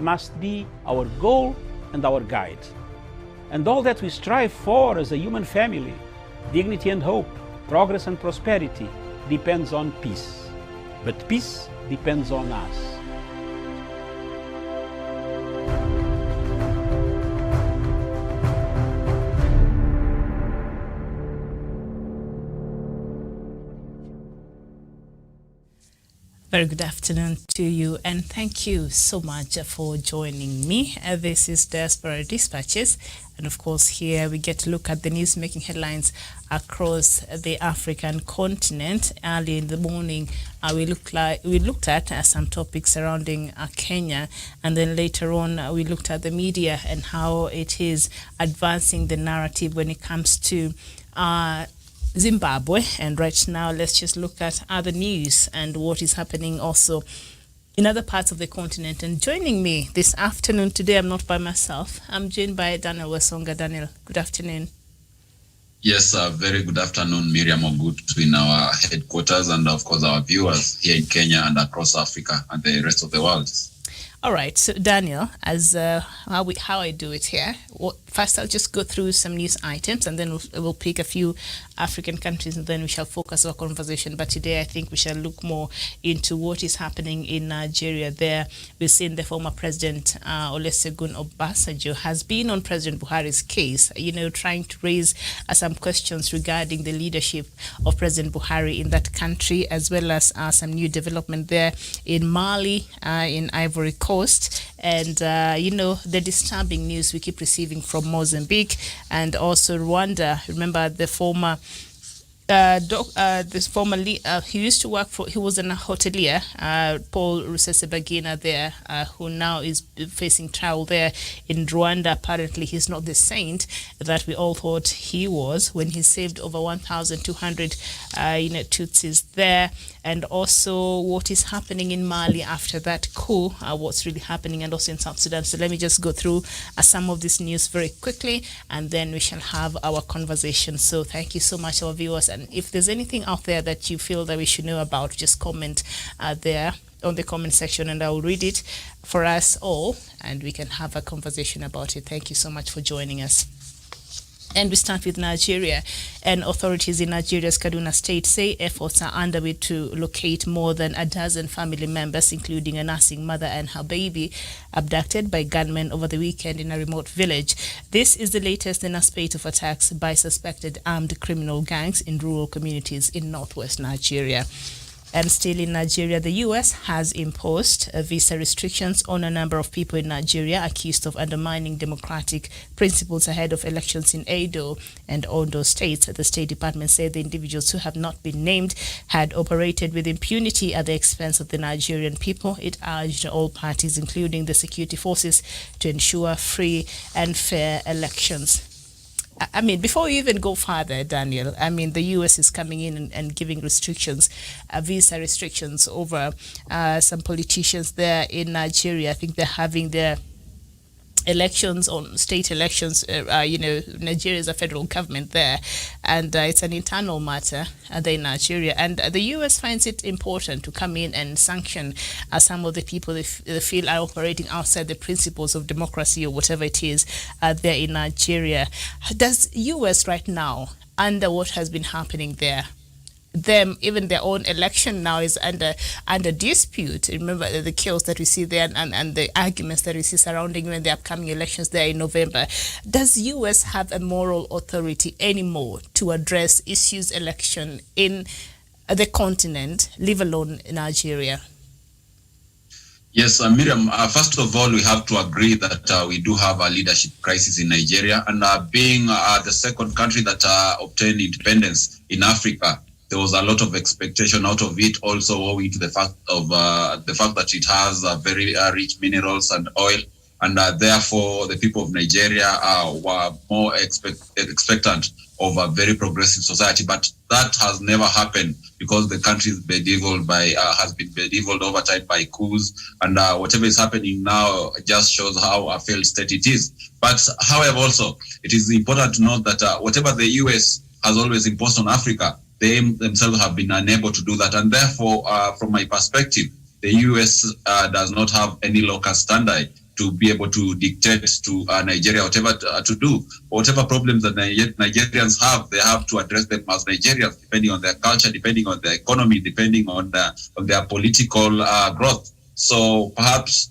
must be our goal and our guide. And all that we strive for as a human family, dignity and hope, progress and prosperity, depends on peace. But peace depends on us. Very good afternoon to you, and thank you so much for joining me. This is Diaspora Dispatches, and of course here we get to look at the news making headlines across the African continent. Early in the morning, we looked at some topics surrounding Kenya, and then later on we looked at the media and how it is advancing the narrative when it comes to Zimbabwe. And right now, let's just look at other news and what is happening also in other parts of the continent. And joining me this afternoon, today I'm not by myself. I'm joined by Daniel Wesonga. Daniel, good afternoon. Yes, very good afternoon, Miriam Ogut, in our headquarters, and of course our viewers here in Kenya and across Africa and the rest of the world. All right, so Daniel, as how I do it here, first I'll just go through some news items, and then we'll pick a few African countries, and then we shall focus our conversation. But today I think we shall look more into what is happening in Nigeria. There we've seen the former president Olusegun Obasanjo has been on President Buhari's case, trying to raise some questions regarding the leadership of President Buhari in that country, as well as some new development there in Mali, in Ivory Coast. And the disturbing news we keep receiving from Mozambique and also Rwanda. Remember the former he used to work for, he was a hotelier, Paul Rusesabagina there, who now is facing trial there in Rwanda. Apparently he's not the saint that we all thought he was when he saved over 1,200 Tutsis there. And also what is happening in Mali after that coup, what's really happening, and also in South Sudan. So let me just go through some of this news very quickly, and then we shall have our conversation. So thank you so much, our viewers. And if there's anything out there that you feel that we should know about, just comment there on the comment section, and I'll read it for us all, and we can have a conversation about it. Thank you so much for joining us. And we start with Nigeria, and authorities in Nigeria's Kaduna State say efforts are underway to locate more than a dozen family members, including a nursing mother and her baby, abducted by gunmen over the weekend in a remote village. This is the latest in a spate of attacks by suspected armed criminal gangs in rural communities in northwest Nigeria. And still in Nigeria, the U.S. has imposed visa restrictions on a number of people in Nigeria accused of undermining democratic principles ahead of elections in Edo and Ondo states. The State Department said the individuals who have not been named had operated with impunity at the expense of the Nigerian people. It urged all parties, including the security forces, to ensure free and fair elections. I mean, before we even go further, Daniel, I mean, the U.S. is coming in and giving restrictions, visa restrictions over some politicians there in Nigeria. I think they're having their elections on state elections. Nigeria is a federal government there, and it's an internal matter there in Nigeria. And the U.S. finds it important to come in and sanction some of the people they feel are operating outside the principles of democracy or whatever it is there in Nigeria. Does U.S. right now, under what has been happening there, even their own election now is under dispute? Remember the chaos that we see there and the arguments that we see surrounding when the upcoming elections there in November. Does U.S. have a moral authority anymore to address issues election in the continent, leave alone Nigeria? Yes, Miriam, first of all, we have to agree that we do have a leadership crisis in Nigeria, and being the second country that obtained independence in Africa, there was a lot of expectation out of it, also owing to the fact that it has very rich minerals and oil, and therefore the people of Nigeria were more expectant of a very progressive society. But that has never happened because the country has been bedeviled over time by coups, and whatever is happening now just shows how a failed state it is. But however, also it is important to note that whatever the US has always imposed on Africa, they themselves have been unable to do that. And therefore, from my perspective, the US does not have any local standard to be able to dictate to Nigeria whatever to do. Whatever problems that Nigerians have, they have to address them as Nigerians, depending on their culture, depending on their economy, depending on their political growth. So perhaps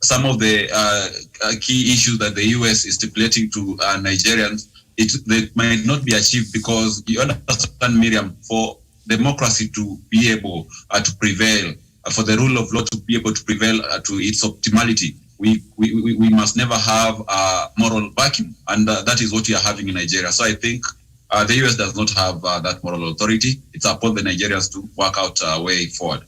some of the key issues that the US is stipulating to Nigerians, they might not be achieved because you understand, Miriam, for democracy to be able to prevail, for the rule of law to be able to prevail to its optimality, we must never have a moral vacuum, and that is what we are having in Nigeria. So I think the US does not have that moral authority. It's upon the Nigerians to work out a way forward.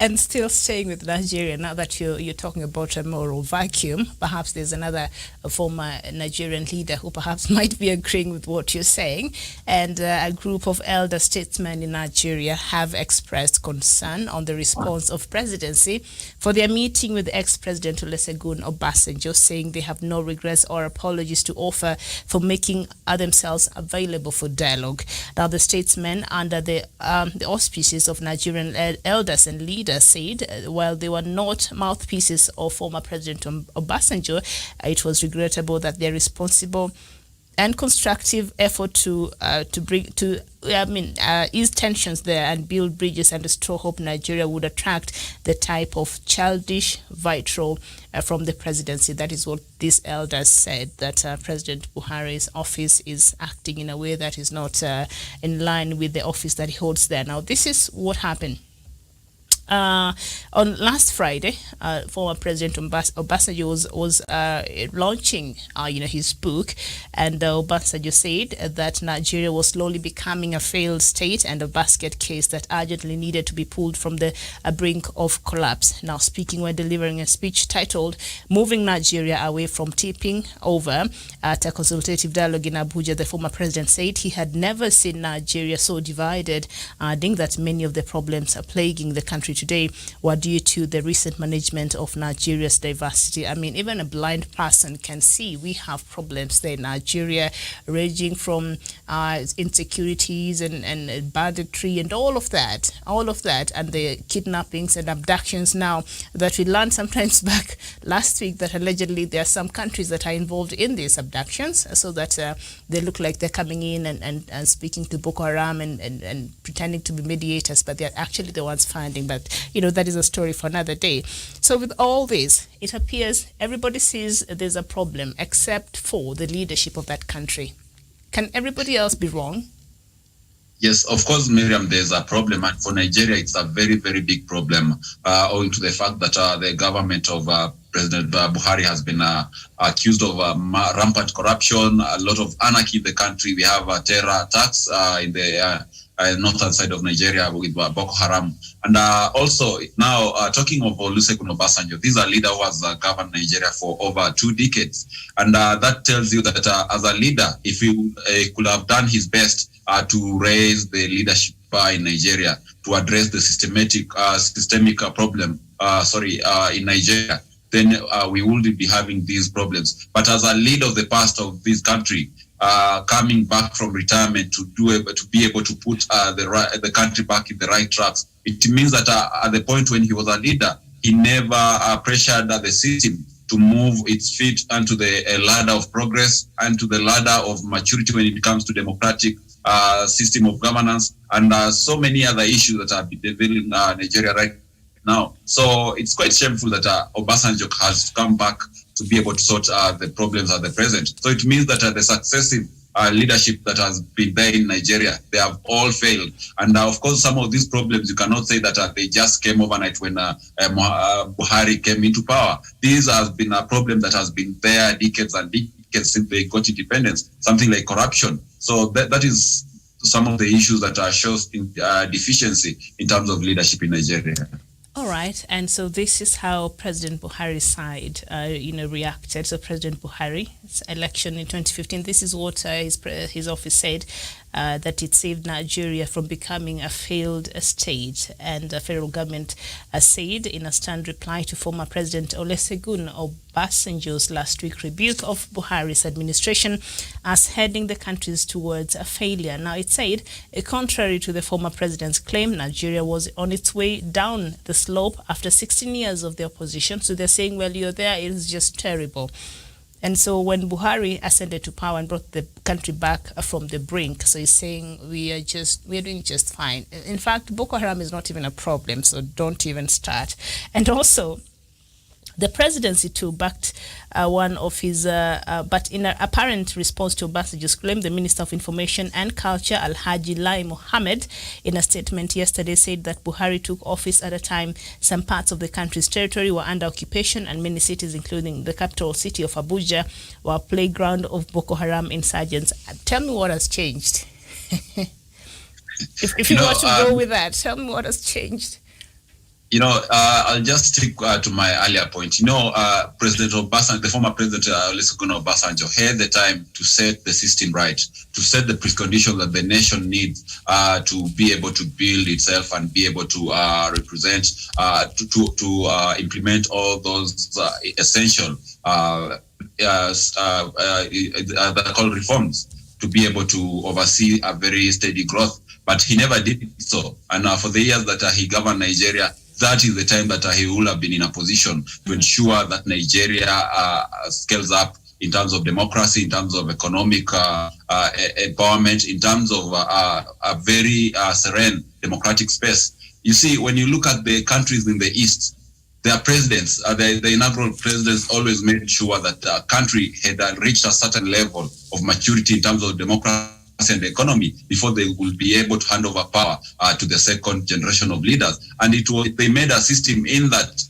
And still staying with Nigeria, now that you're talking about a moral vacuum, perhaps there's another former Nigerian leader who perhaps might be agreeing with what you're saying. And a group of elder statesmen in Nigeria have expressed concern on the response of presidency for their meeting with ex-President Olusegun Obasanjo, saying they have no regrets or apologies to offer for making themselves available for dialogue. Now, the statesmen, under the auspices of Nigerian elders and leaders, said while they were not mouthpieces of former President Obasanjo, it was regrettable that their responsible and constructive effort to ease tensions there and build bridges and restore hope Nigeria would attract the type of childish vitriol from the presidency. That is what these elders said, that President Buhari's office is acting in a way that is not in line with the office that he holds there. Now, this is what happened. On last Friday, former President Obasanjo was launching, his book, and Obasanjo said that Nigeria was slowly becoming a failed state and a basket case that urgently needed to be pulled from the brink of collapse. Now, speaking when delivering a speech titled "Moving Nigeria Away from Tipping Over" at a consultative dialogue in Abuja, the former president said he had never seen Nigeria so divided, adding that many of the problems plaguing the country today were due to the recent management of Nigeria's diversity. I mean, even a blind person can see we have problems there in Nigeria, ranging from insecurities and banditry and all of that, and the kidnappings and abductions now that we learned sometimes back last week that allegedly there are some countries that are involved in these abductions, so that they look like they're coming in and speaking to Boko Haram and pretending to be mediators, but they're actually the ones finding. But that is a story for another day. So with all this, it appears everybody sees there's a problem except for the leadership of that country. Can everybody else be wrong? Yes, of course, Miriam, there's a problem. And for Nigeria, it's a very, very big problem, owing to the fact that the government of President Buhari has been accused of rampant corruption, a lot of anarchy in the country. We have terror attacks in the northern side of Nigeria with Boko Haram. And also now talking of Olusegun Obasanjo, this is a leader who has governed Nigeria for over 2 decades. And that tells you that as a leader, if he could have done his best to raise the leadership in Nigeria, to address the systemic problem, in Nigeria, then we wouldn't be having these problems. But as a leader of the past of this country, coming back from retirement to be able to put the country back in the right tracks, it means that at the point when he was a leader, he never pressured the system to move its feet onto the ladder of progress and to the ladder of maturity when it comes to democratic system of governance and so many other issues that are developing Nigeria right now. So it's quite shameful that Obasanjo has come back to be able to sort the problems at the present. So it means that the successive leadership that has been there in Nigeria, they have all failed. And of course, some of these problems, you cannot say that they just came overnight when Buhari came into power. This has been a problem that has been there decades and decades since they got independence, something like corruption. So that is some of the issues that shows deficiency in terms of leadership in Nigeria. All right, and so this is how President Buhari's side, reacted. So President Buhari's election in 2015, this is what his office said. that it saved Nigeria from becoming a failed state. And the federal government said in a stern reply to former President Olusegun Obasanjo's last week rebuke of Buhari's administration as heading the countries towards a failure. Now, it said, contrary to the former president's claim, Nigeria was on its way down the slope after 16 years of the opposition. So they're saying, well, you're there, it is just terrible. And so when Buhari ascended to power and brought the country back from the brink, so he's saying we're doing just fine. In fact, Boko Haram is not even a problem, so don't even start. And also, the presidency too backed one of his, but in an apparent response to Obasanjo's claim, the Minister of Information and Culture, Alhaji Lai Mohammed, in a statement yesterday said that Buhari took office at a time some parts of the country's territory were under occupation and many cities, including the capital city of Abuja, were a playground of Boko Haram insurgents. Tell me what has changed. if you want to go with that, tell me what has changed. I'll just stick to my earlier point. President Obasanjo, the former President Olusegun Obasanjo, had the time to set the system right, to set the preconditions that the nation needs to be able to build itself and be able to represent, to implement all those essential that are called reforms, to be able to oversee a very steady growth. But he never did so. And for the years that he governed Nigeria, that is the time that he will have been in a position to ensure that Nigeria scales up in terms of democracy, in terms of economic empowerment, in terms of a very serene democratic space. You see, when you look at the countries in the East, their presidents, the inaugural presidents always made sure that the country had reached a certain level of maturity in terms of democracy and the economy before they will be able to hand over power to the second generation of leaders. And they made a system in that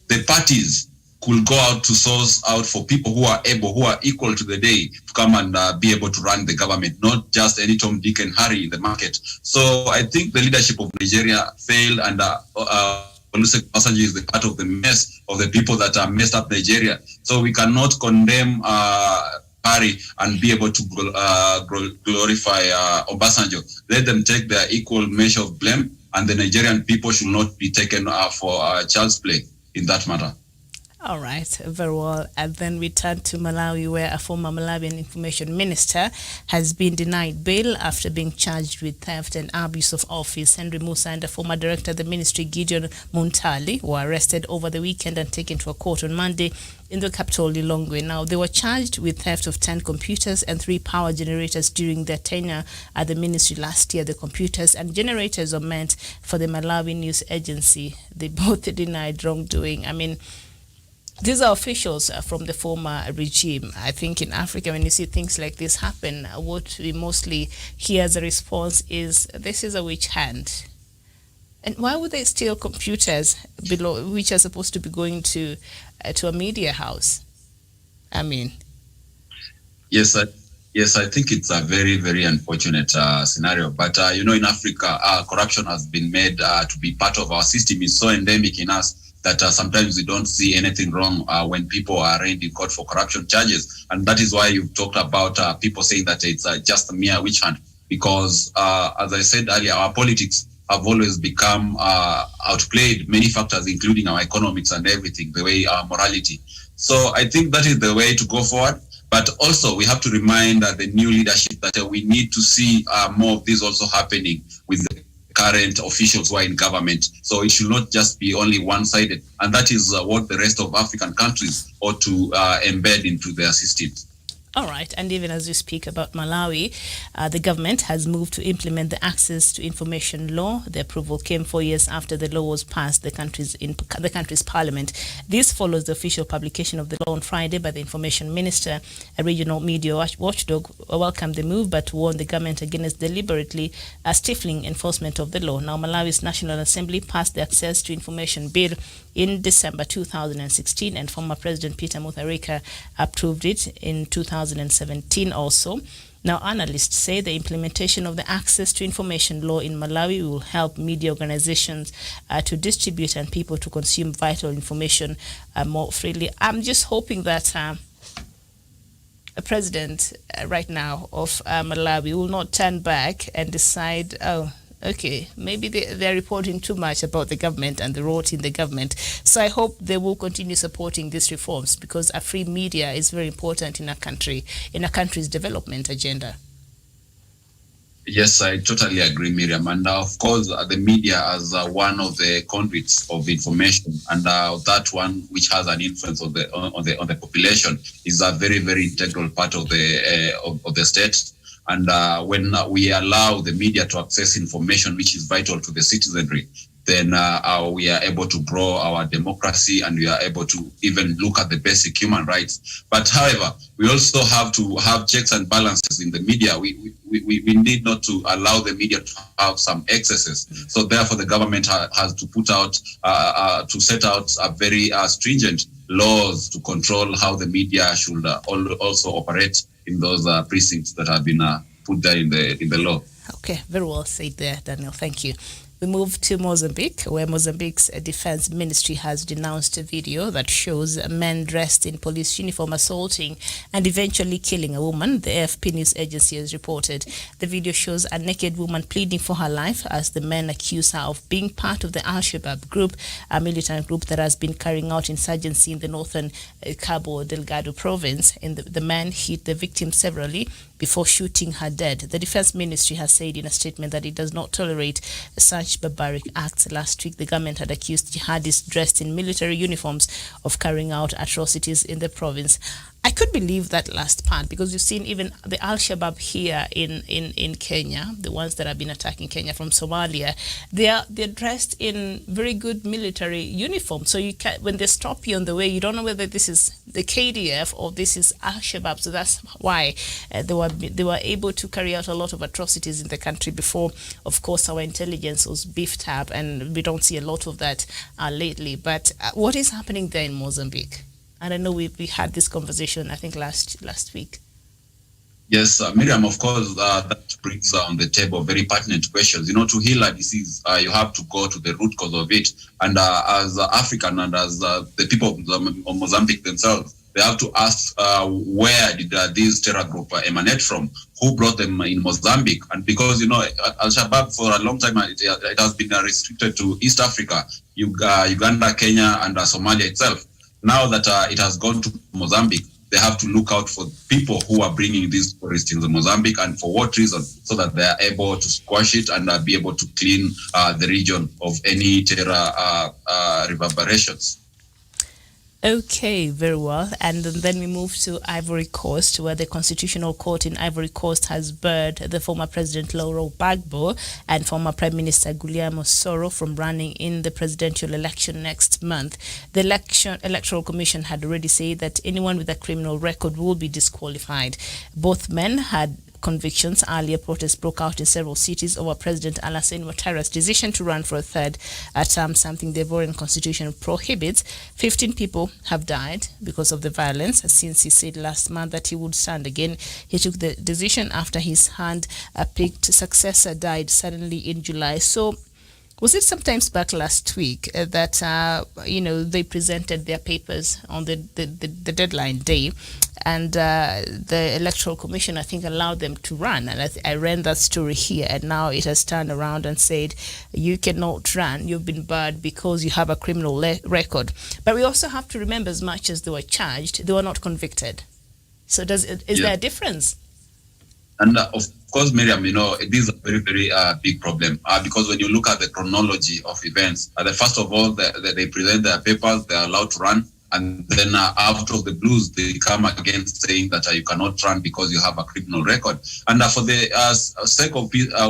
the parties could go out to source out for people who are equal to the day to come and be able to run the government, not just any Tom, Dick and Harry in the market. So I think the leadership of Nigeria failed, and Olusegun Obasanjo is the part of the mess of the people that are messed up Nigeria. So we cannot condemn and be able to glorify Obasanjo. Let them take their equal measure of blame, and the Nigerian people should not be taken for child's play in that matter. All right, very well. And then we turn to Malawi, where a former Malawian information minister has been denied bail after being charged with theft and abuse of office. Henry Musa and the former director of the ministry, Gideon Muntali, were arrested over the weekend and taken to a court on Monday in the capital, Lilongwe. Now, they were charged with theft of 10 computers and 3 power generators during their tenure at the ministry last year. The computers and generators were meant for the Malawi news agency. They both denied wrongdoing. I mean, these are officials from the former regime. I think in Africa, when you see things like this happen, what we mostly hear as a response is, this is a witch hunt. And why would they steal computers which are supposed to be going to a media house? I mean. Yes, I think it's a very, very unfortunate scenario. But, in Africa, corruption has been made to be part of our system. It's so endemic in us that sometimes we don't see anything wrong when people are arraigned in court for corruption charges. And that is why you've talked about people saying that it's just a mere witch hunt. Because, as I said earlier, our politics have always become outplayed many factors, including our economics and everything, the way our morality. So I think that is the way to go forward. But also we have to remind the new leadership that we need to see more of this also happening with the current officials who are in government. So it should not just be only one-sided. And that is what the rest of African countries ought to embed into their systems. All right, and even as we speak about Malawi, the government has moved to implement the Access to Information Law. The approval came 4 years after the law was passed the country's parliament. This follows the official publication of the law on Friday by the Information Minister. A regional media watchdog welcomed the move but warned the government against deliberately stifling enforcement of the law. Now, Malawi's National Assembly passed the Access to Information Bill in December 2016, and former President Peter Mutharika approved it in 2017 also. Now, analysts say the implementation of the Access to Information Law in Malawi will help media organizations to distribute and people to consume vital information more freely. I'm just hoping that president right now of Malawi will not turn back and decide, oh, okay, maybe they're reporting too much about the government and the rot in the government. So I hope they will continue supporting these reforms, because a free media is very important in a country's development agenda. Yes, I totally agree, Miriam. And of course, the media as one of the conduits of information, and that one which has an influence on the population is a very, very integral part of the state. And when we allow the media to access information which is vital to the citizenry, then we are able to grow our democracy, and we are able to even look at the basic human rights. But however, we also have to have checks and balances in the media. We need not to allow the media to have some excesses. So therefore, the government has to put out, to set out a very stringent laws to control how the media should also operate in those precincts that have been put there in the law. Okay, very well said there, Daniel. Thank you. We move to Mozambique, where Mozambique's defense ministry has denounced a video that shows men dressed in police uniform assaulting and eventually killing a woman, the AFP news agency has reported. The video shows a naked woman pleading for her life as the men accuse her of being part of the Al-Shabaab group, a militant group that has been carrying out insurgency in the northern Cabo Delgado province. And the men hit the victim severally before shooting her dead. The defense ministry has said in a statement that it does not tolerate such barbaric acts. Last week, the government had accused jihadists dressed in military uniforms of carrying out atrocities in the province. I could believe that last part, because you've seen even the Al-Shabaab here in Kenya, the ones that have been attacking Kenya from Somalia, they're dressed in very good military uniform. So you can, when they stop you on the way, you don't know whether this is the KDF or this is Al-Shabaab. So that's why they were able to carry out a lot of atrocities in the country before. Of course, our intelligence was beefed up, and we don't see a lot of that lately. But what is happening there in Mozambique? And I know we had this conversation, I think, last week. Yes, Miriam, of course, that brings on the table very pertinent questions. You know, to heal a disease, you have to go to the root cause of it. And as African and as the people of Mozambique themselves, they have to ask where did this terror group emanate from? Who brought them in Mozambique? And because, you know, Al-Shabaab for a long time, it has been restricted to East Africa, Uganda, Kenya, and Somalia itself. Now that it has gone to Mozambique, they have to look out for people who are bringing these tourists into Mozambique, and for what reason, so that they are able to squash it and be able to clean the region of any terror reverberations. Okay, very well. And then we move to Ivory Coast, where the Constitutional Court in Ivory Coast has barred the former President Laurent Gbagbo and former Prime Minister Guillaume Soro from running in the presidential election next month. The Electoral Commission had already said that anyone with a criminal record will be disqualified. Both men had convictions. Earlier, protests broke out in several cities over President Alassane Ouattara's decision to run for a third term, something the Ivorian constitution prohibits. 15 people have died because of the violence since he said last month that he would stand again. He took the decision after his hand-picked successor died suddenly in July. So, was it sometimes back last week that, they presented their papers on the deadline day, and the Electoral Commission, I think, allowed them to run? And I ran that story here, and now it has turned around and said, you cannot run, you've been barred because you have a criminal record. But we also have to remember, as much as they were charged, they were not convicted. So is there a difference? And of course, Miriam, it is a very, very big problem because when you look at the chronology of events, first of all, they present their papers, they're allowed to run, and then out of the blues, they come again saying that you cannot run because you have a criminal record. And for the sake of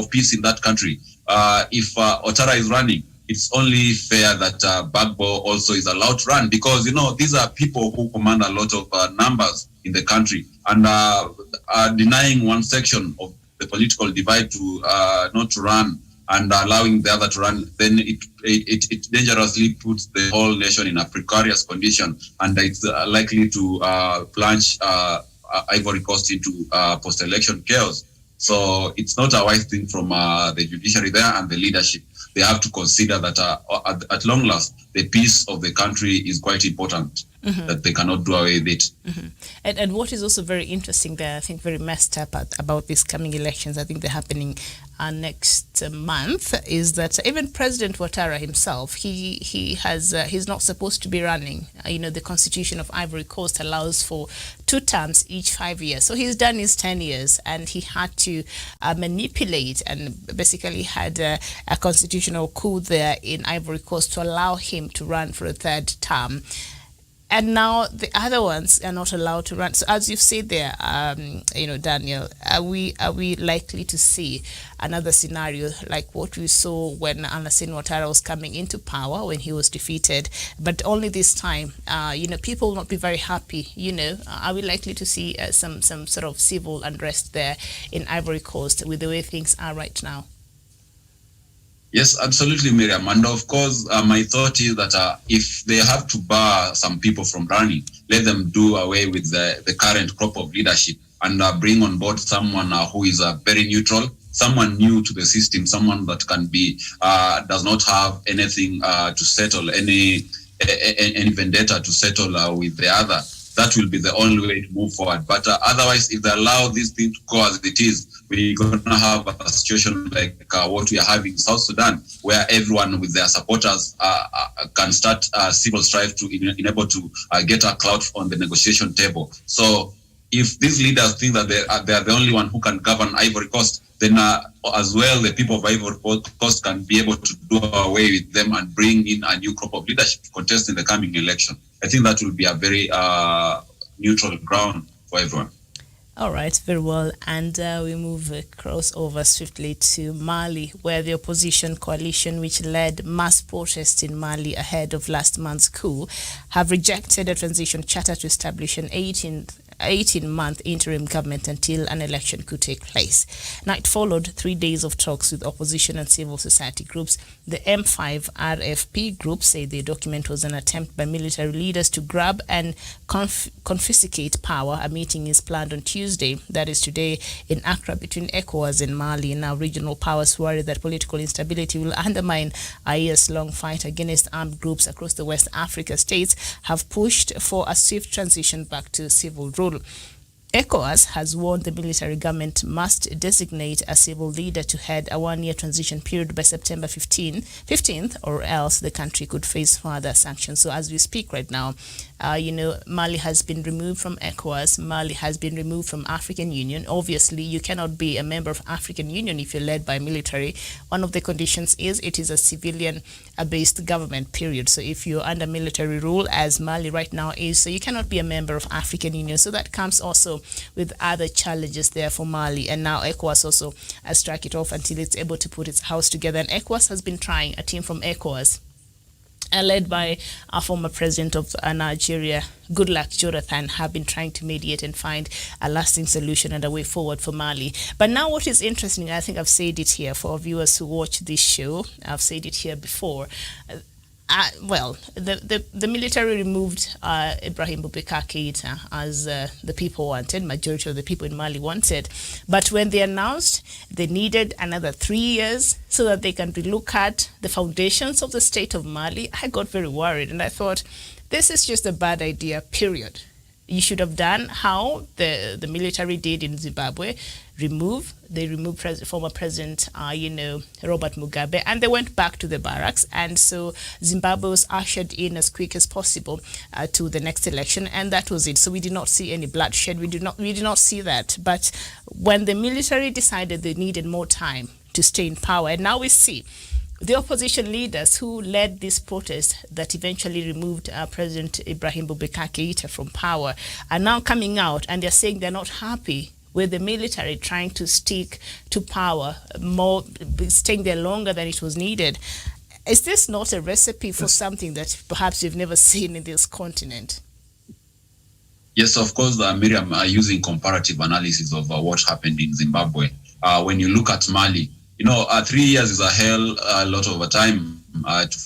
peace in that country, if Ouattara is running, it's only fair that Gbagbo also is allowed to run, because, these are people who command a lot of numbers in the country, and denying one section of the political divide to not to run and allowing the other to run, then it dangerously puts the whole nation in a precarious condition, and it's likely to plunge Ivory Coast into post-election chaos. So it's not a wise thing from the judiciary there and the leadership. They have to consider that at long last, the peace of the country is quite important, that they cannot do away with it. And what is also very interesting there, I think very messed up about these coming elections, I think they're happening next month, is that even President Ouattara himself, he's not supposed to be running. The Constitution of Ivory Coast allows for 2 terms each 5 years. So he's done his 10 years, and he had to manipulate and basically had a constitutional coup there in Ivory Coast to allow him to run for a 3rd term. And now the other ones are not allowed to run. So as you've said there, Daniel, are we likely to see another scenario like what we saw when Alassane Ouattara was coming into power, when he was defeated, but only this time, people will not be very happy. Are we likely to see some sort of civil unrest there in Ivory Coast with the way things are right now? Yes, absolutely, Miriam. And of course, my thought is that if they have to bar some people from running, let them do away with the current crop of leadership and bring on board someone who is very neutral, someone new to the system, someone that can be, does not have anything to settle, any vendetta to settle with the other. That will be the only way to move forward. But otherwise, if they allow this thing to go as it is, we're going to have a situation like what we are having in South Sudan, where everyone with their supporters can start civil strife to enable to get a clout on the negotiation table. So if these leaders think that they are the only one who can govern Ivory Coast, then as well the people of Ivory Coast can be able to do away with them and bring in a new crop of leadership to contest in the coming election. I think that will be a very neutral ground for everyone. All right, very well. And we move across over swiftly to Mali, where the opposition coalition, which led mass protests in Mali ahead of last month's coup, have rejected a transition charter to establish an 18-month interim government until an election could take place. Now, it followed 3 days of talks with opposition and civil society groups. The M5 RFP group said the document was an attempt by military leaders to grab and confiscate power. A meeting is planned on Tuesday, that is today, in Accra between ECOWAS and Mali. Now, regional powers worry that political instability will undermine a years-long fight against armed groups across the West Africa states, have pushed for a swift transition back to civil rule. ECOWAS has warned the military government must designate a civil leader to head a 1-year transition period by September 15th, or else the country could face further sanctions. So as we speak right now, Mali has been removed from ECOWAS. Mali has been removed from African Union. Obviously, you cannot be a member of African Union if you're led by military. One of the conditions is it is a civilian-based government, period. So if you're under military rule, as Mali right now is, so you cannot be a member of African Union. So that comes also with other challenges there for Mali. And now ECOWAS also has struck it off until it's able to put its house together. And ECOWAS has been trying, a team from ECOWAS, led by our former president of Nigeria, Goodluck Jonathan, have been trying to mediate and find a lasting solution and a way forward for Mali. But now what is interesting, I think I've said it here for our viewers who watch this show, I've said it here before, the military removed Ibrahim Boubacar Keïta as the people wanted, majority of the people in Mali wanted. But when they announced they needed another 3 years so that they can relook at the foundations of the state of Mali, I got very worried and I thought, this is just a bad idea, period. You should have done how the military did in Zimbabwe. They removed former president, Robert Mugabe, and they went back to the barracks. And so Zimbabwe was ushered in as quick as possible to the next election, and that was it. So we did not see any bloodshed. We did not see that. But when the military decided they needed more time to stay in power, and now we see the opposition leaders who led this protest that eventually removed President Ibrahim Boubacar Keïta from power are now coming out and they're saying they're not happy with the military trying to stick to power, staying there longer than it was needed. Is this not a recipe for something that perhaps we've never seen in this continent? Yes, of course, Miriam, using comparative analysis of what happened in Zimbabwe. When you look at Mali, 3 years is a lot of time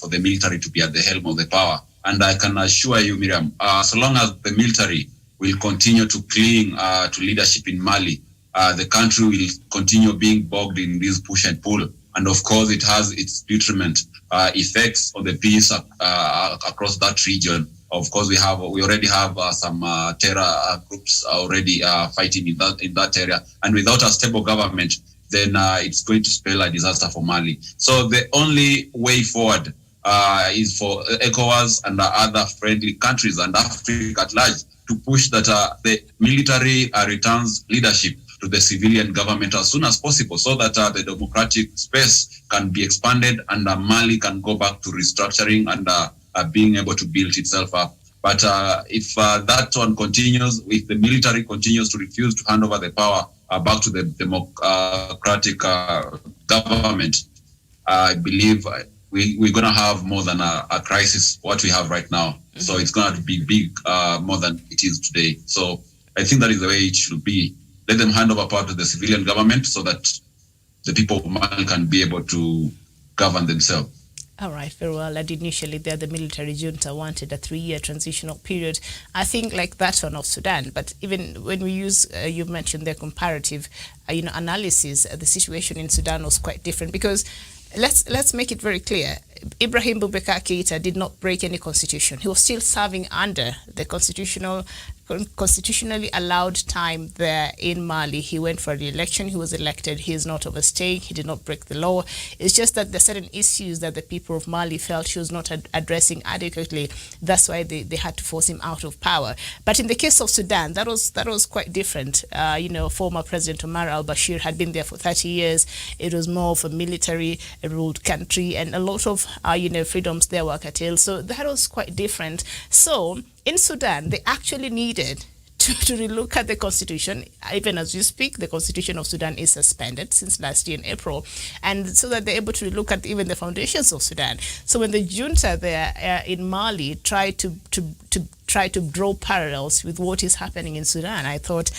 for the military to be at the helm of the power. And I can assure you, Miriam, so long as the military will continue to cling to leadership in Mali, the country will continue being bogged in this push and pull. And of course, it has its detriment effects on the peace across that region. Of course, we already have some terror groups already fighting in that area. And without a stable government, then it's going to spell a disaster for Mali. So the only way forward is for ECOWAS and other friendly countries and Africa at large to push that the military returns leadership to the civilian government as soon as possible, so that the democratic space can be expanded and Mali can go back to restructuring and being able to build itself up. But if that one continues, if the military continues to refuse to hand over the power back to the democratic government, I believe we're going to have more than a crisis, what we have right now. Mm-hmm. So it's going to be big, more than it is today. So I think that is the way it should be. Let them hand over power to the civilian government so that the people of Mali can be able to govern themselves. All right, very well. And initially there, the military junta wanted a 3-year transitional period, I think like that one of Sudan. But even when we use, you mentioned their comparative, analysis, the situation in Sudan was quite different, because let's make it very clear. Ibrahim Boubacar Keïta did not break any constitution. He was still serving under the constitutionally allowed time there in Mali. He went for the election. He was elected. He is not overstaying. He did not break the law. It's just that there are certain issues that the people of Mali felt he was not addressing adequately. That's why they had to force him out of power. But in the case of Sudan, that was quite different. Former President Omar al-Bashir had been there for 30 years. It was more of a military-ruled country, and a lot of freedoms there were curtailed. So that was quite different. So in Sudan, they actually needed to relook at the constitution. Even as we speak, the constitution of Sudan is suspended since last year in April, and so that they're able to relook at even the foundations of Sudan. So when the junta there in Mali tried to draw parallels with what is happening in Sudan, I thought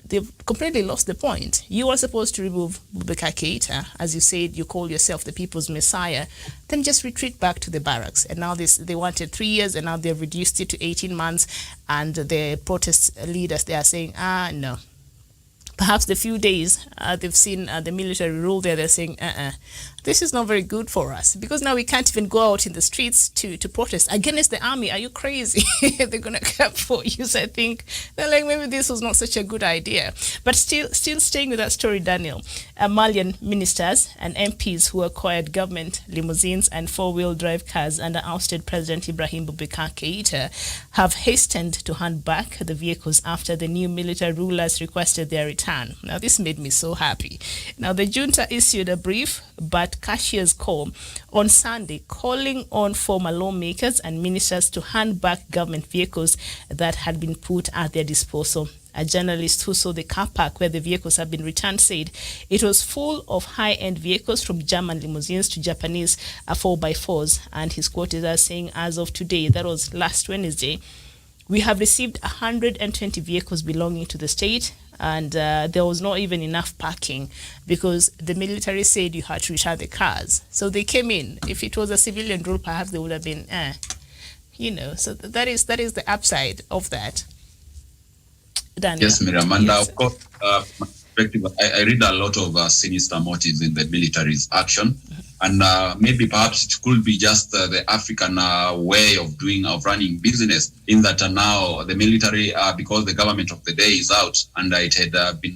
they've completely lost the point. You were supposed to remove Boubacar Keïta, as you said, you call yourself the people's messiah, then just retreat back to the barracks. And now they wanted 3 years, and now they've reduced it to 18 months. And the protest leaders, they are saying, no. Perhaps the few days they've seen the military rule there, they're saying, this is not very good for us, because now we can't even go out in the streets to protest against the army. Are you crazy? They're going to come for you. So I think they're like, maybe this was not such a good idea. But still staying with that story, Daniel, Malian ministers and MPs who acquired government limousines and 4-wheel drive cars under ousted President Ibrahim Boubacar Keïta have hastened to hand back the vehicles after the new military rulers requested their return. Now, this made me so happy. Now, the junta issued a brief but cashier's call on Sunday, calling on former lawmakers and ministers to hand back government vehicles that had been put at their disposal. A journalist who saw the car park where the vehicles had been returned said it was full of high-end vehicles, from German limousines to Japanese 4x4s. And his quoted as saying, as of today, that was last Wednesday, we have received 120 vehicles belonging to the state, and there was not even enough parking because the military said you had to return the cars. So they came in. If it was a civilian rule, perhaps they would have been, So that is the upside of that. Daniel. Yes, Miriam. And of course, my perspective, I read a lot of sinister motives in the military's action. And maybe perhaps it could be just the African way of running business, in that now the military, because the government of the day is out and it had been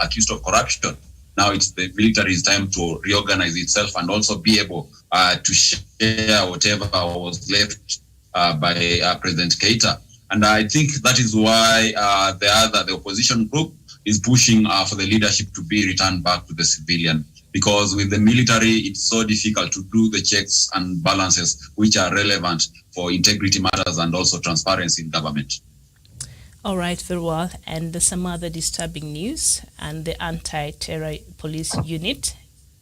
accused of corruption. Now it's the military's time to reorganize itself and also be able to share whatever was left by President Keïta. And I think that is why the opposition group is pushing for the leadership to be returned back to the civilian. Because with the military, it's so difficult to do the checks and balances which are relevant for integrity matters and also transparency in government. All right, very well. And some other disturbing news, and the anti-terror police unit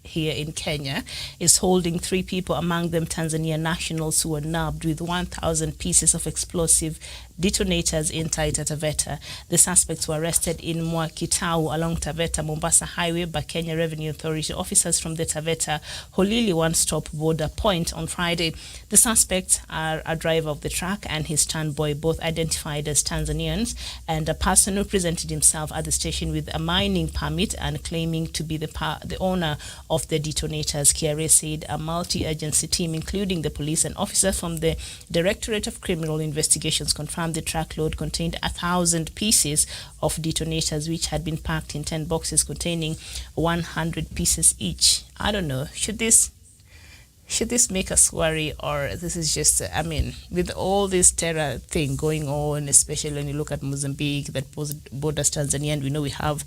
here in Kenya is holding 3 people, among them Tanzania nationals, who were nabbed with 1,000 pieces of explosive detonators in Taita Taveta. The suspects were arrested in Mwakitau along Taveta-Mombasa Highway by Kenya Revenue Authority officers from the Taveta-Holili one-stop border point on Friday. The suspects are a driver of the truck and his stunt boy, both identified as Tanzanians, and a person who presented himself at the station with a mining permit and claiming to be the owner of the detonators. KRA said a multi-agency team, including the police and officer from the Directorate of Criminal Investigations, confirmed the truckload contained 1,000 pieces of detonators, which had been packed in 10 boxes containing 100 pieces each. I don't know. Should this make us worry, or this is just, I mean, with all this terror thing going on, especially when you look at Mozambique that borders Tanzania, and we know we have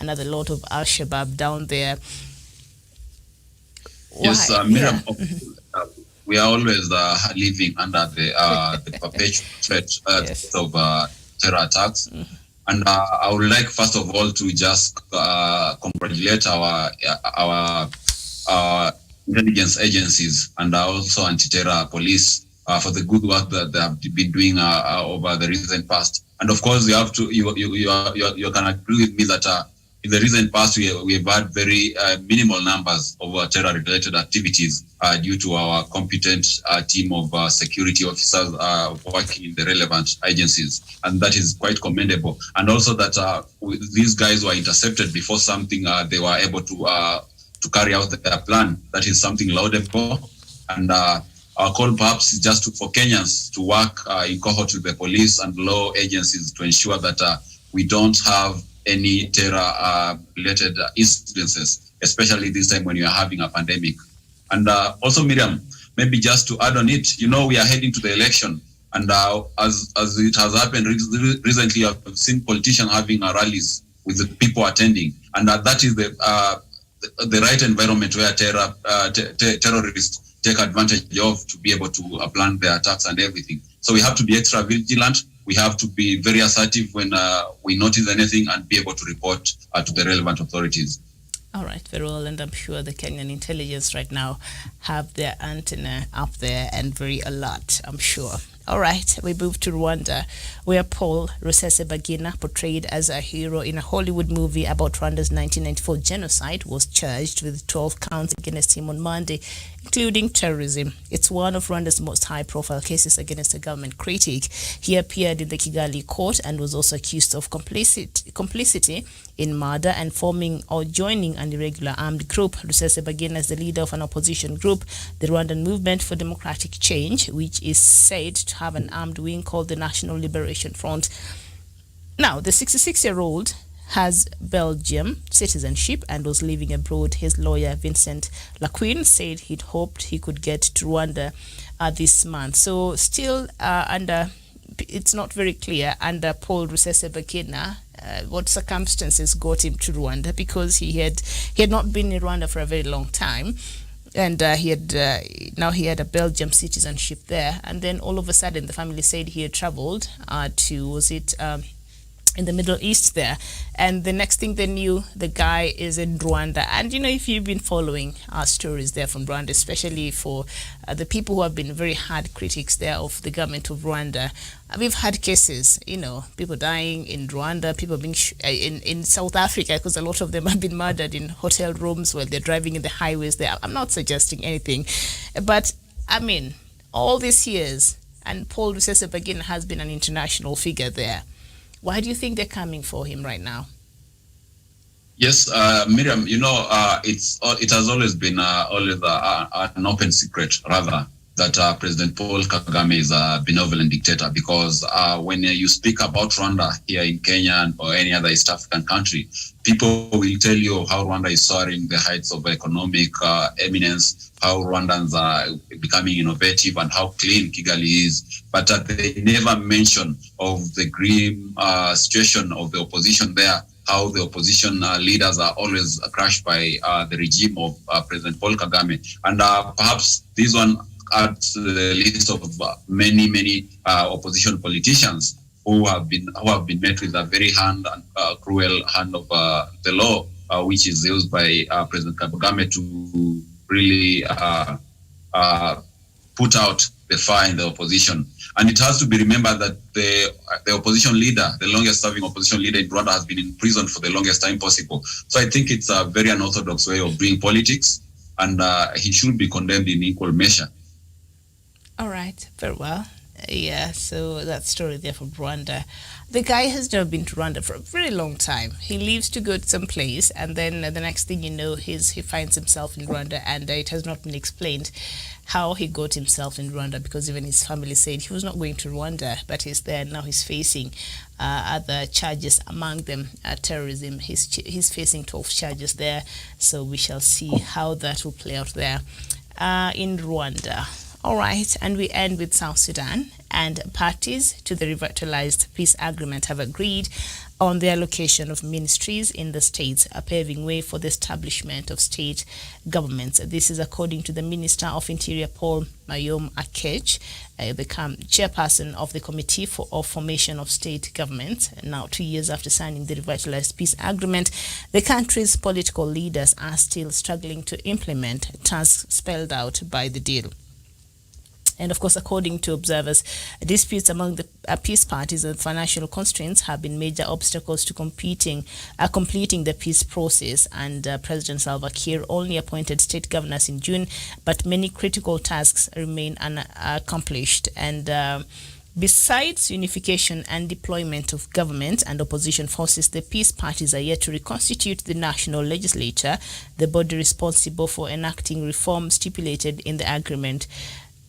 another lot of Al-Shabaab down there. Yes, Miriam, we are always living under the perpetual threat yes. of terror attacks. Mm-hmm. And I would like, first of all, to just congratulate our intelligence agencies and also anti-terror police for the good work that they have been doing over the recent past. And of course, you can agree with me that in the recent past we have had very minimal numbers of terror-related activities due to our competent team of security officers working in the relevant agencies, and that is quite commendable. And also that these guys were intercepted before something they were able to carry out their plan. That is something laudable. And our call perhaps is just for Kenyans to work in cohort with the police and law agencies to ensure that we don't have any terror-related incidences, especially this time when you are having a pandemic. And also, Miriam, maybe just to add on it, we are heading to the election. And as it has happened recently, I've seen politicians having rallies with the people attending. And that is the right environment where terrorists take advantage of to be able to plan their attacks and everything. So we have to be extra vigilant. We have to be very assertive when we notice anything and be able to report to the relevant authorities. All right, very well. And I'm sure the Kenyan intelligence right now have their antenna up there and very alert, I'm sure. All right, we move to Rwanda, where Paul Rusesabagina, portrayed as a hero in a Hollywood movie about Rwanda's 1994 genocide, was charged with 12 counts against him on Monday, including terrorism. It's one of Rwanda's most high-profile cases against a government critic. He appeared in the Kigali court and was also accused of complicity in murder and forming or joining an irregular armed group. Rusesabagina is the leader of an opposition group, the Rwandan Movement for Democratic Change, which is said to have an armed wing called the National Liberation Front. Now, the 66-year-old has Belgium citizenship and was living abroad. His lawyer, Vincent Laquin, said he'd hoped he could get to Rwanda this month. So still it's not very clear under Paul Rusesabagina what circumstances got him to Rwanda, because he had not been in Rwanda for a very long time. And he had a Belgium citizenship there. And then all of a sudden, the family said he had traveled to, in the Middle East there. And the next thing they knew, the guy is in Rwanda. And, if you've been following our stories there from Rwanda, especially for the people who have been very hard critics there of the government of Rwanda, we've had cases, people dying in Rwanda, people being in South Africa, because a lot of them have been murdered in hotel rooms while they're driving in the highways there. I'm not suggesting anything, but I mean, all these years, and Paul Rusesabagina has been an international figure there. Why do you think they're coming for him right now? Yes, Miriam, it has always been an open secret, rather, that President Paul Kagame is a benevolent dictator, because when you speak about Rwanda here in Kenya or any other East African country, people will tell you how Rwanda is soaring the heights of economic eminence, how Rwandans are becoming innovative, and how clean Kigali is. But they never mention of the grim situation of the opposition there, how the opposition leaders are always crushed by the regime of President Paul Kagame. And perhaps this one adds to the list of many opposition politicians who have been met with a very cruel hand of the law, which is used by President Kagame to really put out the far in the opposition. And it has to be remembered that the opposition leader, the longest serving opposition leader in Rwanda, has been in prison for the longest time possible. So I think it's a very unorthodox way of doing politics, and he should be condemned in equal measure. All right, very well. Yeah, so that story there from Rwanda. The guy has never been to Rwanda for a very long time. He leaves to go to some place, and then the next thing you know, he finds himself in Rwanda, and it has not been explained how he got himself in Rwanda, because even his family said he was not going to Rwanda, but he's there now. He's facing other charges, among them terrorism. He's facing 12 charges there, so we shall see how that will play out there in Rwanda. All right, and we end with South Sudan, and parties to the revitalized peace agreement have agreed on the allocation of ministries in the states, paving way for the establishment of state governments. This is according to the Minister of Interior, Paul Mayom Akech, the chairperson of the Committee for Formation of State Governments. Now, 2 years after signing the revitalized peace agreement, the country's political leaders are still struggling to implement tasks spelled out by the deal. And of course, according to observers, disputes among the peace parties and financial constraints have been major obstacles to completing the peace process. And President Salva Kiir only appointed state governors in June, but many critical tasks remain unaccomplished. And besides unification and deployment of government and opposition forces, the peace parties are yet to reconstitute the national legislature, the body responsible for enacting reforms stipulated in the agreement.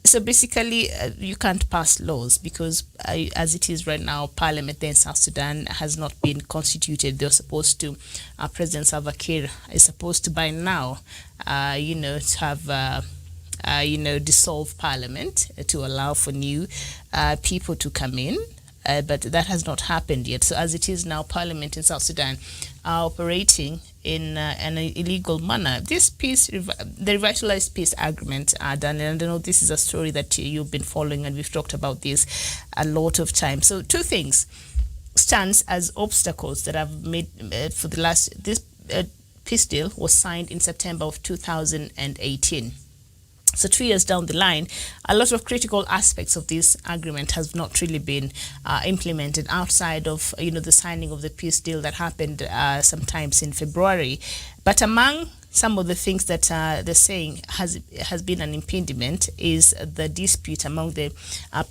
So basically, you can't pass laws because as it is right now, Parliament there in South Sudan has not been constituted. They're supposed to, President Salva Kiir is supposed to by now, to have, dissolve Parliament to allow for new people to come in. But that has not happened yet. So as it is now, Parliament in South Sudan are operating in an illegal manner. This peace, the revitalized peace agreement, Daniel, and I know this is a story that you've been following, and we've talked about this a lot of times. So two things stands as obstacles that have made for the last, this peace deal was signed in September of 2018. So 2 years down the line, a lot of critical aspects of this agreement has not really been implemented outside of, the signing of the peace deal that happened sometimes in February. But among some of the things that they're saying has been an impediment is the dispute among the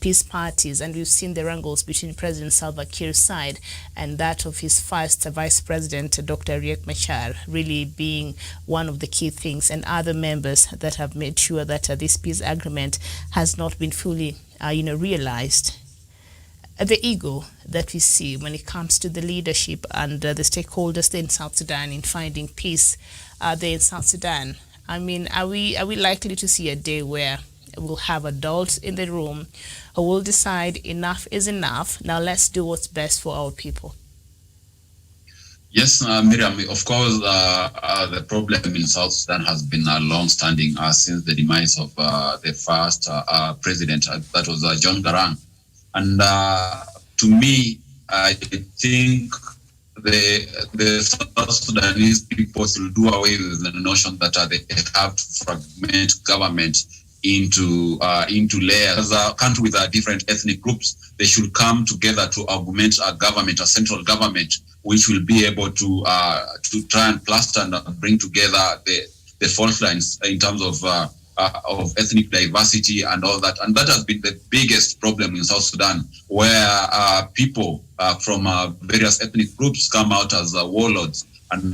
peace parties, and we've seen the wrangles between President Salva Kiir's side and that of his first vice president, Dr. Riek Machar, really being one of the key things, and other members that have made sure that this peace agreement has not been fully, realized. The ego that we see when it comes to the leadership and the stakeholders in South Sudan in finding peace there in South Sudan. I mean, are we likely to see a day where we'll have adults in the room who will decide enough is enough, now let's do what's best for our people? Yes, Miriam, of course, the problem in South Sudan has been long-standing since the demise of the first president, that was John Garang. And to me, I think the South Sudanese people should do away with the notion that they have to fragment government into layers. As a country with different ethnic groups, they should come together to augment a government, a central government, which will be able to try and plaster and bring together the fault lines in terms of ethnic diversity and all that. And that has been the biggest problem in South Sudan, where people from various ethnic groups come out as warlords, and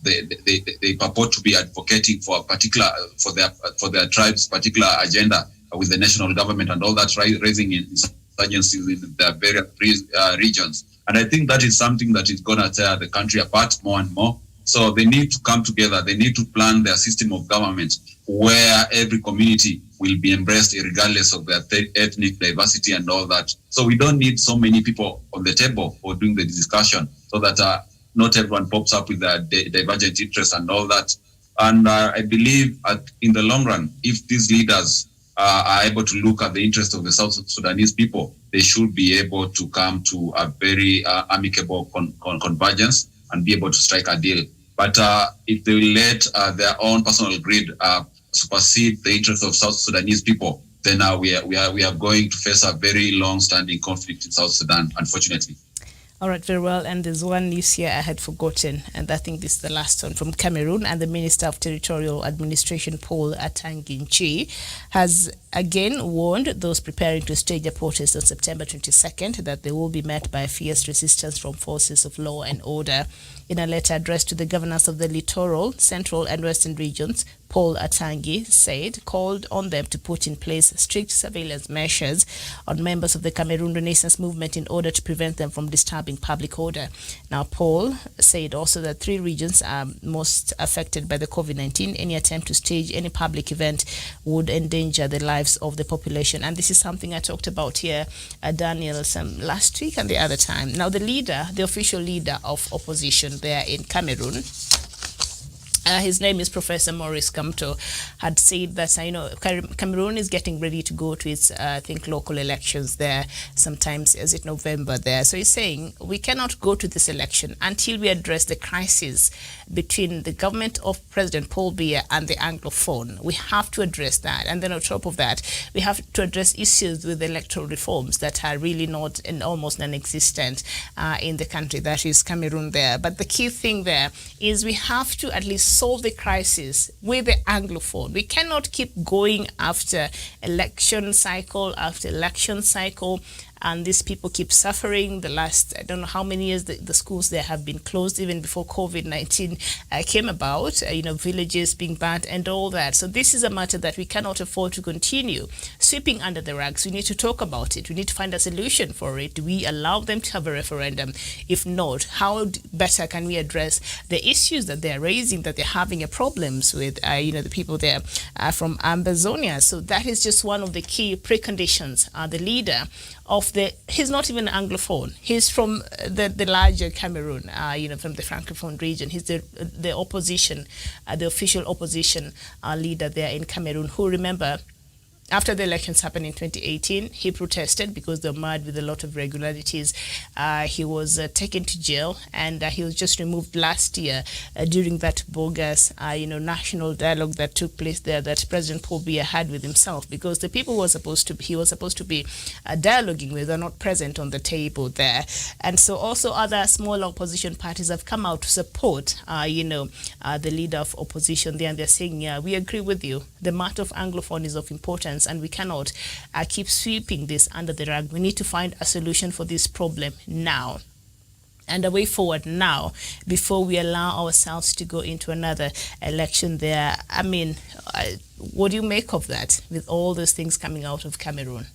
they purport to be advocating for a particular, for their tribe's particular agenda with the national government and all that, raising insurgencies in their various regions. And I think that is something that is going to tear the country apart more and more. So they need to come together. They need to plan their system of government where every community will be embraced regardless of their ethnic diversity and all that. So we don't need so many people on the table for doing the discussion, so that not everyone pops up with their divergent interests and all that. And I believe in the long run, if these leaders are able to look at the interests of the South Sudanese people, they should be able to come to a very amicable convergence and be able to strike a deal. But if they let their own personal greed supersede the interests of South Sudanese people, then we are going to face a very long-standing conflict in South Sudan, unfortunately. All right, very well. And there's one news here I had forgotten, and I think this is the last one from Cameroon. And the Minister of Territorial Administration, Paul Atanginchi, has again warned those preparing to stage a protest on September 22nd that they will be met by fierce resistance from forces of law and order. In a letter addressed to the governors of the littoral, central and western regions, Paul Atangi called on them to put in place strict surveillance measures on members of the Cameroon Renaissance movement in order to prevent them from disturbing public order. Now, Paul said also that 3 regions are most affected by the COVID-19. Any attempt to stage any public event would endanger the lives of the population. And this is something I talked about here, Daniel, last week and the other time. Now, the official leader of opposition there in Cameroon, his name is Professor Maurice Kamto, had said that, Cameroon is getting ready to go to its, I think, local elections there, sometimes, is it November there? So he's saying we cannot go to this election until we address the crisis between the government of President Paul Biya and the Anglophone. We have to address that. And then on top of that, we have to address issues with electoral reforms that are really not and almost non-existent in the country, that is Cameroon there. But the key thing there is we have to at least solve the crisis with the Anglophone. We cannot keep going after election cycle after election cycle, and these people keep suffering. The last, I don't know how many years the schools there have been closed, even before COVID-19 came about, villages being burnt and all that. So this is a matter that we cannot afford to continue sweeping under the rugs. We need to talk about it. We need to find a solution for it. Do we allow them to have a referendum? If not, how better can we address the issues that they're raising, that they're having problems with, the people there from Amazonia? So that is just one of the key preconditions. The leader of he's not even Anglophone. He's from the larger Cameroon, from the Francophone region. He's the opposition, the official opposition leader there in Cameroon, who, remember, after the elections happened in 2018, he protested because they were marred with a lot of irregularities. He was taken to jail, and he was just removed last year during that bogus, national dialogue that took place there that President Paul Biya had with himself, because the people he was supposed to be dialoguing with are not present on the table there. And so also other smaller opposition parties have come out to support, the leader of opposition there, and they're saying, yeah, we agree with you. The matter of Anglophone is of importance, and we cannot keep sweeping this under the rug. We need to find a solution for this problem now, and a way forward now, before we allow ourselves to go into another election there. I mean, what do you make of that, with all those things coming out of Cameroon?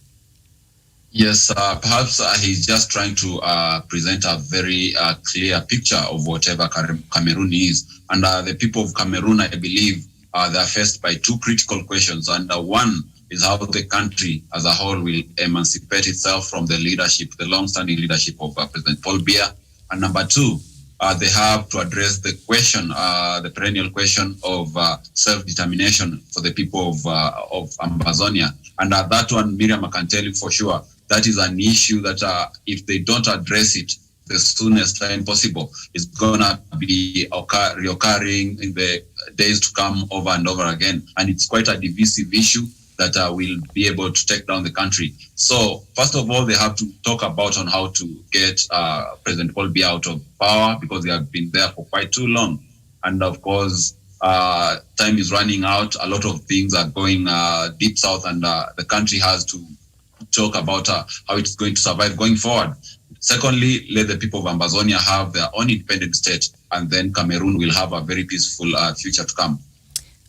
Yes, perhaps he's just trying to present a very clear picture of whatever Cameroon is. And the people of Cameroon, I believe, they are faced by 2 critical questions. And one is how the country as a whole will emancipate itself from the leadership, the long-standing leadership of President Paul Biya. And number 2, they have to address the question, the perennial question of self-determination for the people of Amazonia. And that one, Miriam, I can tell you for sure, that is an issue that if they don't address it the soonest time possible, is going to be reoccurring in the days to come over and over again. And it's quite a divisive issue that will be able to take down the country. So first of all, they have to talk about on how to get President Paul Biya out of power, because they have been there for quite too long. And of course, time is running out. A lot of things are going deep south, and the country has to talk about how it's going to survive going forward. Secondly, let the people of Amazonia have their own independent state, and then Cameroon will have a very peaceful future to come.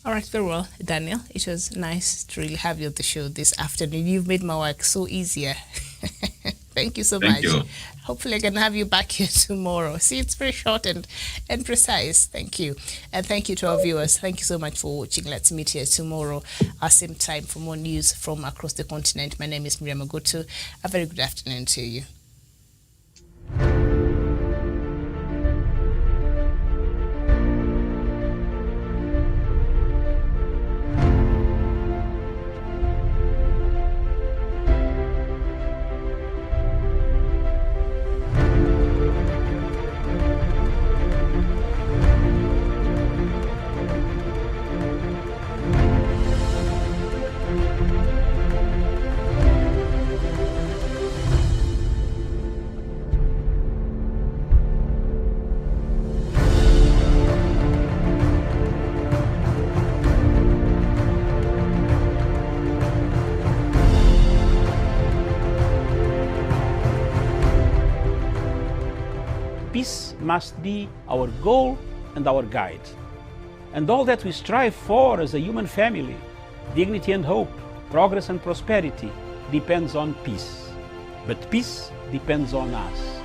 All right, very well, Daniel. It was nice to really have you on the show this afternoon. You've made my work so easier. Thank you so much. Thank you. Hopefully I can have you back here tomorrow. See, it's very short and precise. Thank you. And thank you to our viewers. Thank you so much for watching. Let's meet here tomorrow at same time for more news from across the continent. My name is Miriam Ogutu. A very good afternoon to you. must be our goal and our guide. And all that we strive for as a human family, dignity and hope, progress and prosperity, depends on peace. But peace depends on us.